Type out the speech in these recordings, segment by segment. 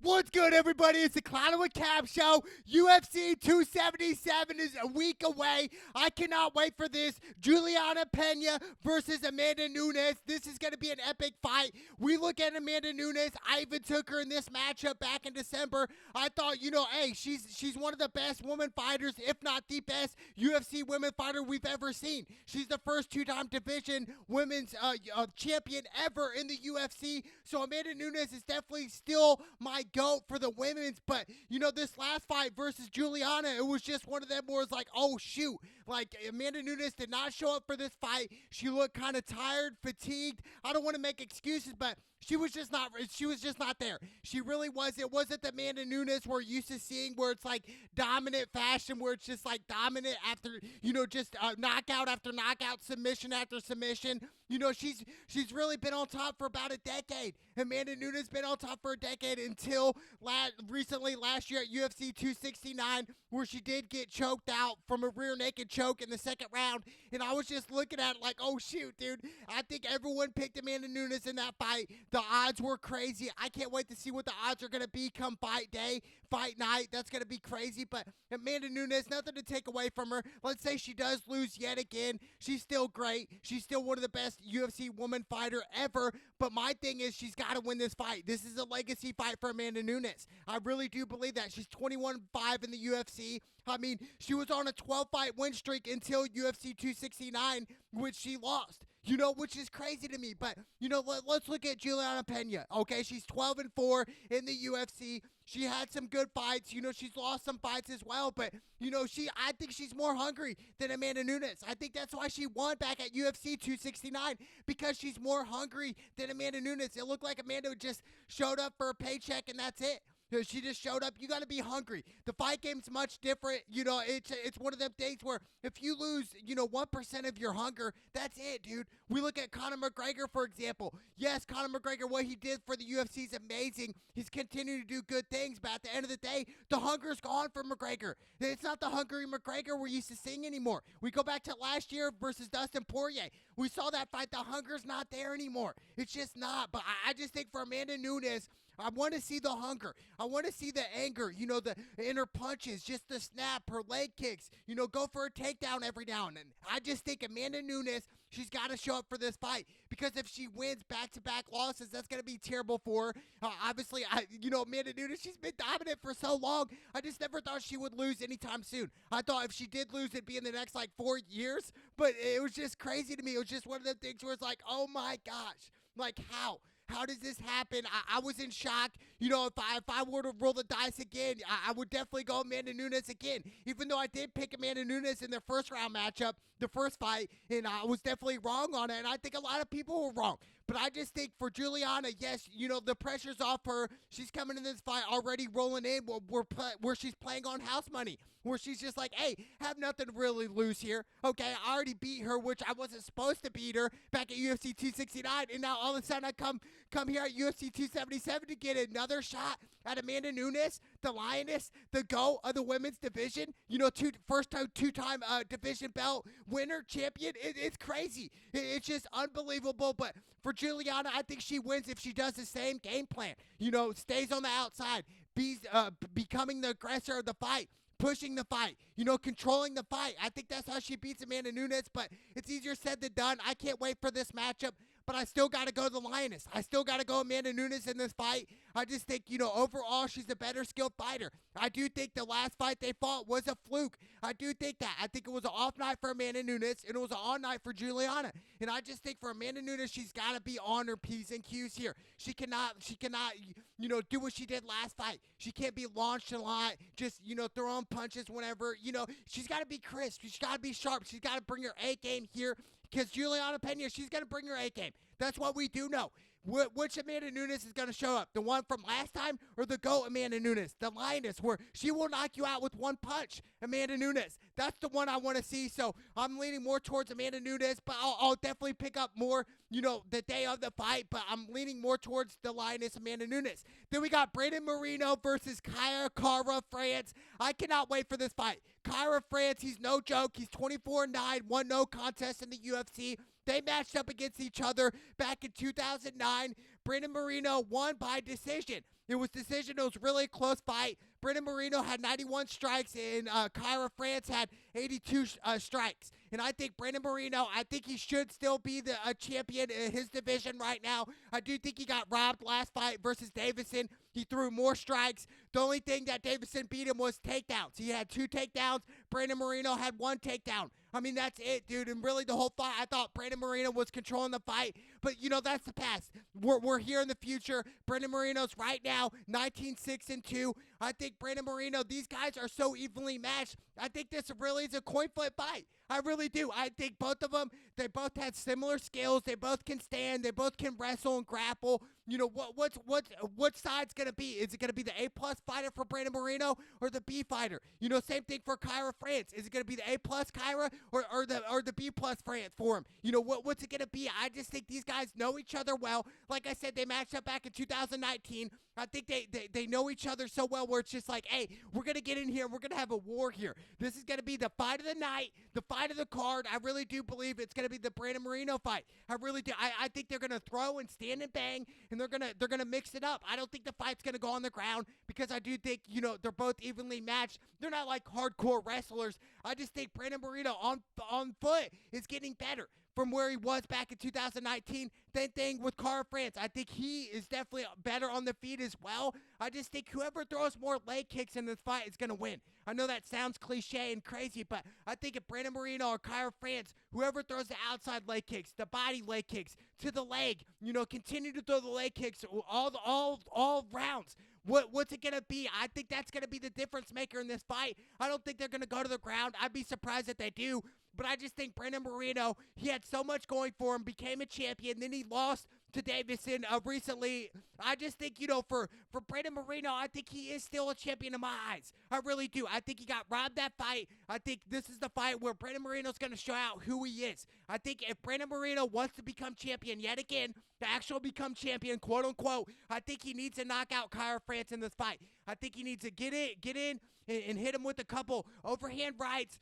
What's good, everybody? It's the Clown with Cap Show. UFC 277 is a week away. I cannot wait for this. Juliana Pena versus Amanda Nunes. This is going to be an epic fight. We look at Amanda Nunes. I even took her in this matchup back in December. I thought, hey, she's one of the best women fighters, if not the best UFC women fighter we've ever seen. She's the first two-time division women's champion ever in the UFC. So Amanda Nunes is definitely still my GOAT for the women's, but this last fight versus Juliana, it was just one of them where it's like, oh shoot, like Amanda Nunes did not show up for this fight. She looked kind of tired, fatigued. I don't want to make excuses, but she was just not there. She really was. It wasn't the Amanda Nunes we're used to seeing where it's like dominant fashion, where it's just like dominant after, just knockout after knockout, submission after submission. She's really been on top for about a decade. Amanda Nunes been on top for a decade until recently last year at UFC 269, where she did get choked out from a rear naked choke in the second round. And I was just looking at it like, oh shoot, dude. I think everyone picked Amanda Nunes in that fight. The odds were crazy. I can't wait to see what the odds are going to be come fight day, fight night. That's going to be crazy. But Amanda Nunes, nothing to take away from her. Let's say she does lose yet again. She's still great. She's still one of the best UFC woman fighter ever. But my thing is, she's got to win this fight. This is a legacy fight for Amanda Nunes. I really do believe that. She's 21-5 in the UFC. I mean, she was on a 12-fight win streak until UFC 269, which she lost. Which is crazy to me. But, let's look at Juliana Pena. Okay, she's 12-4 in the UFC. She had some good fights. She's lost some fights as well. But, I think she's more hungry than Amanda Nunes. I think that's why she won back at UFC 269, because she's more hungry than Amanda Nunes. It looked like Amanda just showed up for a paycheck and that's it. She just showed up. You got to be hungry. The fight game's much different. It's one of them things where if you lose, 1% of your hunger, that's it, dude. We look at Conor McGregor, for example. Yes, Conor McGregor, what he did for the UFC is amazing. He's continuing to do good things, but at the end of the day, the hunger's gone for McGregor. It's not the hungry McGregor we're used to seeing anymore. We go back to last year versus Dustin Poirier. We saw that fight. The hunger's not there anymore. It's just not. But I just think for Amanda Nunes, I want to see the hunger. I want to see the anger, the inner punches, just the snap, her leg kicks, go for a takedown every now and then. I just think Amanda Nunes, she's got to show up for this fight, because if she wins back-to-back losses, that's going to be terrible for her. Obviously, Amanda Nunes, she's been dominant for so long. I just never thought she would lose anytime soon. I thought if she did lose, it'd be in the next, 4 years, but it was just crazy to me. It was just one of the things where it's like, oh my gosh, how? How does this happen? I was in shock. If I were to roll the dice again, I would definitely go Amanda Nunes again. Even though I did pick Amanda Nunes in their first round matchup, the first fight, and I was definitely wrong on it, and I think a lot of people were wrong. But I just think for Juliana, yes, the pressure's off her. She's coming in this fight already rolling in where she's playing on house money, where she's just like, hey, have nothing to really lose here. Okay, I already beat her, which I wasn't supposed to beat her back at UFC 269, and now all of a sudden I come here at UFC 277 to get another shot at Amanda Nunes, the Lioness, the GOAT of the women's division. First time, two-time division belt winner, champion. It's crazy. It's just unbelievable. But for Juliana, I think she wins if she does the same game plan. Stays on the outside, becoming the aggressor of the fight, pushing the fight, controlling the fight. I think that's how she beats Amanda Nunes, but it's easier said than done. I can't wait for this matchup, but I still got to go the Lioness. I still got to go Amanda Nunes in this fight. I just think, overall, she's a better skilled fighter. I do think the last fight they fought was a fluke. I do think that. I think it was an off night for Amanda Nunes, and it was an on night for Juliana. And I just think for Amanda Nunes, she's got to be on her P's and Q's here. She cannot, do what she did last fight. She can't be launched a lot, just, throwing punches whenever, she's got to be crisp. She's got to be sharp. She's got to bring her A game here, because Juliana Pena, she's going to bring her A game. That's what we do know. Which Amanda Nunes is going to show up? The one from last time, or the GOAT Amanda Nunes? The Lioness, where she will knock you out with one punch, Amanda Nunes. That's the one I want to see. So I'm leaning more towards Amanda Nunes, but I'll definitely pick up more, the day of the fight. But I'm leaning more towards the Lioness, Amanda Nunes. Then we got Brandon Moreno versus Kara France. I cannot wait for this fight. Kara France, he's no joke. He's 24-9, won no contest in the UFC. They matched up against each other back in 2009. Brandon Moreno won by decision. It was decision. It was really a close fight. Brandon Moreno had 91 strikes, and Kyra France had 82 strikes. And I think Brandon Moreno, I think he should still be the champion in his division right now. I do think he got robbed last fight versus Davison. He threw more strikes. The only thing that Davison beat him was takedowns. He had 2 takedowns. Brandon Moreno had 1 takedown. I mean, that's it, dude. And really, the whole fight, I thought Brandon Moreno was controlling the fight. But, you know, that's the past. We're here in the future. Brandon Moreno's right now 19-6-2. I think Brandon Moreno, these guys are so evenly matched. I think this really is a coin flip fight. I really do. I think both of them, they both had similar skills. They both can stand. They both can wrestle and grapple. You know, what side's going to be? Is it going to be the A-plus fighter for Brandon Moreno or the B fighter? You know, same thing for Kyra France. Is it going to be the A-plus Kyra or the B-plus France for him? You know, what's it going to be? I just think these guys know each other well. Like I said, they matched up back in 2019. I think they know each other so well where it's just like, hey, we're going to get in here. We're going to have a war here. This is going to be the fight of the night, the fight of the card. I really do believe it's going to be the Brandon Moreno fight. I really do. I think they're going to throw and stand and bang, and they're going to mix it up. I don't think the fight's going to go on the ground because I do think, you know, they're both evenly matched. They're not like hardcore wrestlers. I just think Brandon Moreno on foot is getting better from where he was back in 2019. Same thing with Kyra France. I think he is definitely better on the feet as well. I just think whoever throws more leg kicks in this fight is going to win. I know that sounds cliche and crazy, but I think if Brandon Moreno or Kyra France, whoever throws the outside leg kicks, the body leg kicks, to the leg, you know, continue to throw the leg kicks all rounds. What's it going to be? I think that's going to be the difference maker in this fight. I don't think they're going to go to the ground. I'd be surprised if they do. But I just think Brandon Moreno, he had so much going for him, became a champion, then he lost to Davison recently. I just think, you know, for Brandon Moreno, I think he is still a champion in my eyes. I really do. I think he got robbed that fight. I think this is the fight where Brandon Moreno's going to show out who he is. I think if Brandon Moreno wants to become champion yet again, to actually become champion, quote unquote, I think he needs to knock out Kyra France in this fight. I think he needs to get in and hit him with a couple overhand rights,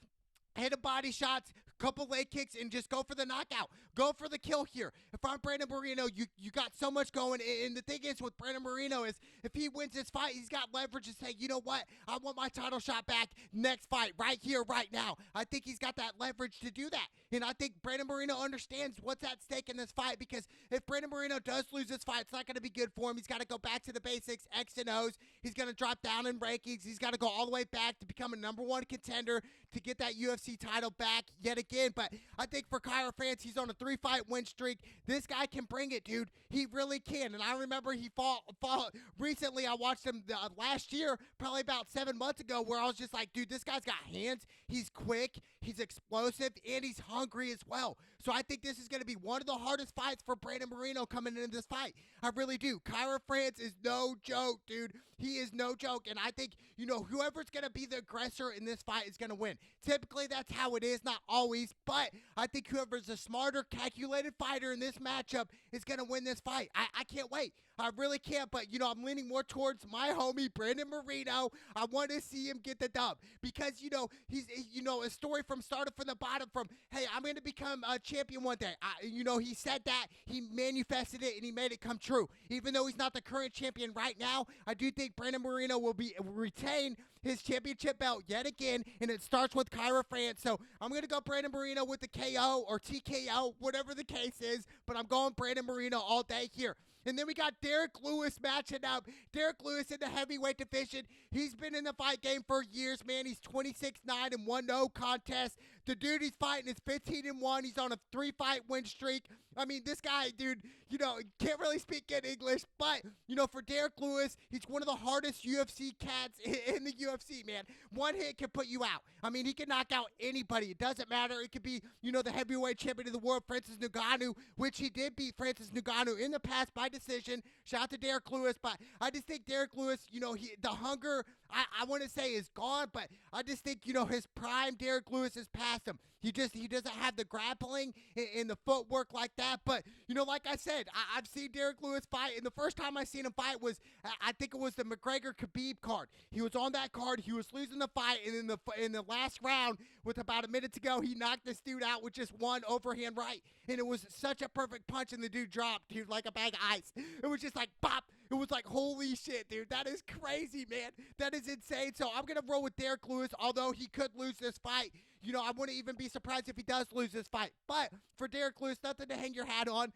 hit a body shots, couple leg kicks, and just go for the knockout. Go for the kill here. If I'm Brandon Moreno, you got so much going. And the thing is with Brandon Moreno is if he wins this fight, he's got leverage to say, you know what? I want my title shot back next fight, right here, right now. I think he's got that leverage to do that. And I think Brandon Moreno understands what's at stake in this fight, because if Brandon Moreno does lose this fight, it's not going to be good for him. He's got to go back to the basics, X and O's. He's going to drop down in rankings. He's got to go all the way back to become a #1 contender to get that UFC title back yet again. But I think for Kyra France, he's on a 3-fight win streak. This guy can bring it, dude. He really can. And I remember he fought recently. I watched him last year, probably about 7 months ago, where I was just like, dude, this guy's got hands. He's quick. He's explosive, and he's hungry as well. So I think this is going to be one of the hardest fights for Brandon Moreno coming into this fight. I really do. Kyra France is no joke, dude. He is no joke. And I think, you know, whoever's going to be the aggressor in this fight is going to win. Typically, that's how it is. Not always. But I think whoever's a smarter, calculated fighter in this matchup is going to win this fight. I can't wait. I really can't. But, you know, I'm leaning more towards my homie, Brandon Moreno. I want to see him get the dub. Because, you know, he's, you know, a story from started from the bottom from, hey, I'm going to become a champion one day. You know, he said that. He manifested it, and he made it come true. Even though he's not the current champion right now, I do think Brandon Moreno will retain his championship belt yet again, and it starts with Kyra France. So I'm going to go Brandon Moreno with the KO or TKO, whatever the case is, but I'm going Brandon Moreno all day here. And then we got Derek Lewis matching up. Derek Lewis in the heavyweight division. He's been in the fight game for years, man. He's 26-9 and 1 no contest. The dude he's fighting is 15-1. He's on a 3-fight win streak. I mean, this guy, dude, you know, can't really speak in English, but, you know, for Derek Lewis, he's one of the hardest UFC cats in the UFC, man. One hit can put you out. I mean, he can knock out anybody. It doesn't matter. It could be, you know, the heavyweight champion of the world, Francis Ngannou, which he did beat Francis Ngannou in the past by decision. Shout out to Derek Lewis, but I just think Derek Lewis, you know, the hunger, I want to say is gone, but I just think, you know, his prime Derek Lewis has passed him. He doesn't have the grappling and the footwork like that. But like I said, I've seen Derek Lewis fight, and the first time I seen him fight was I think it was the McGregor Khabib card. He was on that card. He was losing the fight, and in the last round, with about a minute to go, he knocked this dude out with just one overhand right, and it was such a perfect punch, and the dude dropped, dude, like a bag of ice. It was just like pop. It was like, holy shit, dude. That is crazy, man. That is insane. So I'm going to roll with Derek Lewis, although he could lose this fight. I wouldn't even be surprised if he does lose this fight. But for Derek Lewis, nothing to hang your hat on.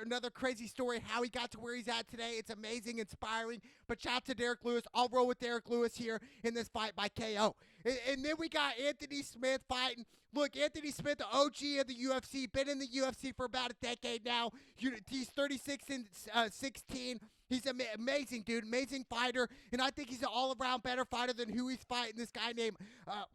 Another crazy story, how he got to where he's at today. It's amazing, inspiring. But shout out to Derek Lewis. I'll roll with Derek Lewis here in this fight by KO. And then we got Anthony Smith fighting. Look, Anthony Smith, the OG of the UFC, been in the UFC for about a decade now. He's 36 and 16. He's amazing, dude. Amazing fighter. And I think he's an all-around better fighter than who he's fighting. This guy named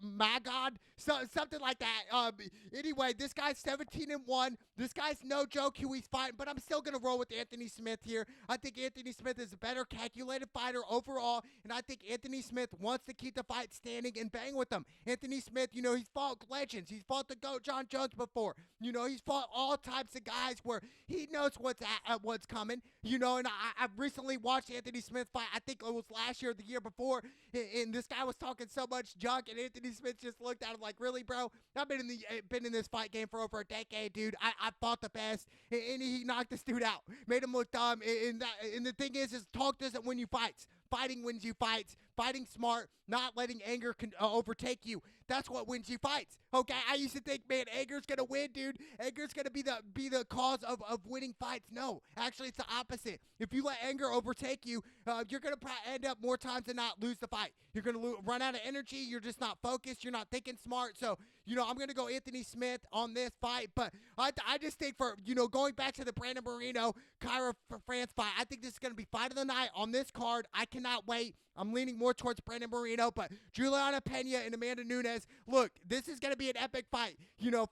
Magod. Something like that. Anyway, this guy's 17-1. This guy's no joke who he's fighting. But I'm still going to roll with Anthony Smith here. I think Anthony Smith is a better calculated fighter overall. And I think Anthony Smith wants to keep the fight standing and bang with them. Anthony Smith, he's fought legends. He's fought the GOAT John Jones before. He's fought all types of guys where he knows what's coming. And I've recently watched Anthony Smith fight. I think it was last year or the year before, and this guy was talking so much junk, and Anthony Smith just looked at him like, really, bro? I've been in this fight game for over a decade, dude. I fought the best, and he knocked this dude out, made him look dumb. And the thing is talk doesn't win you fights. Fighting wins you fights. Fighting smart, not letting anger overtake you. That's what wins you fights. Okay, I used to think, man, anger's gonna win, dude. Anger's gonna be the cause of winning fights. No, actually, it's the opposite. If you let anger overtake you, you're gonna end up more times than not lose the fight. You're gonna run out of energy. You're just not focused. You're not thinking smart. So, I'm gonna go Anthony Smith on this fight. But I just think for going back to the Brandon Moreno Kyra France fight, I think this is gonna be fight of the night on this card. I cannot wait. I'm leaning more towards Brandon Moreno, but Juliana Pena and Amanda Nunes, look, this is going to be an epic fight,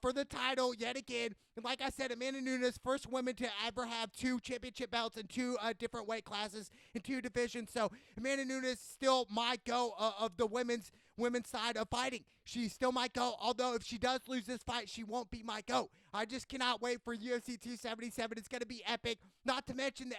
for the title yet again. And like I said, Amanda Nunes, first woman to ever have 2 championship belts in 2 different weight classes in 2 divisions. So Amanda Nunes still my go of the women's side of fighting. She still might go, although if she does lose this fight, she won't be my go. I just cannot wait for UFC 277. It's going to be epic. Not to mention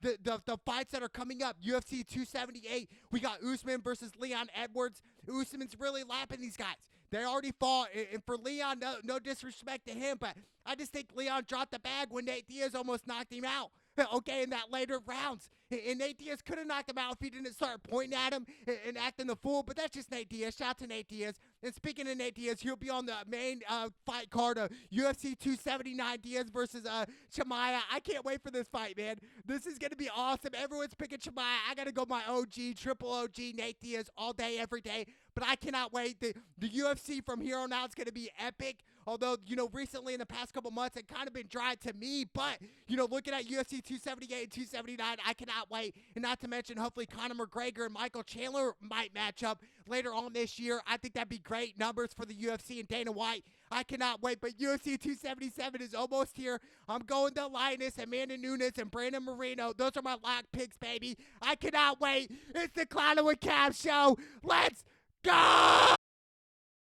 the fights that are coming up. UFC 278, we got Usman versus Leon Edwards. Usman's really lapping these guys. They already fought, and for Leon, no disrespect to him, but I just think Leon dropped the bag when Nate Diaz almost knocked him out. Okay, in that later rounds. And Nate Diaz could have knocked him out if he didn't start pointing at him and acting the fool, but that's just Nate Diaz. Shout out to Nate Diaz. And speaking of Nate Diaz, he'll be on the main fight card of UFC 279, Diaz versus Chimaev. I can't wait for this fight, man. This is going to be awesome. Everyone's picking Chimaev. I got to go my OG, triple OG, Nate Diaz all day, every day. But I cannot wait. The UFC from here on out is going to be epic. Although, recently in the past couple months, it kind of been dry to me. But, looking at UFC 278 and 279, I cannot wait. And not to mention, hopefully, Conor McGregor and Michael Chandler might match up later on this year. I think that'd be great numbers for the UFC and Dana White. I cannot wait. But UFC 277 is almost here. I'm going to Lioness, Amanda Nunes, and Brandon Moreno. Those are my lock picks, baby. I cannot wait. It's the Cloud with Cab show. Let's go!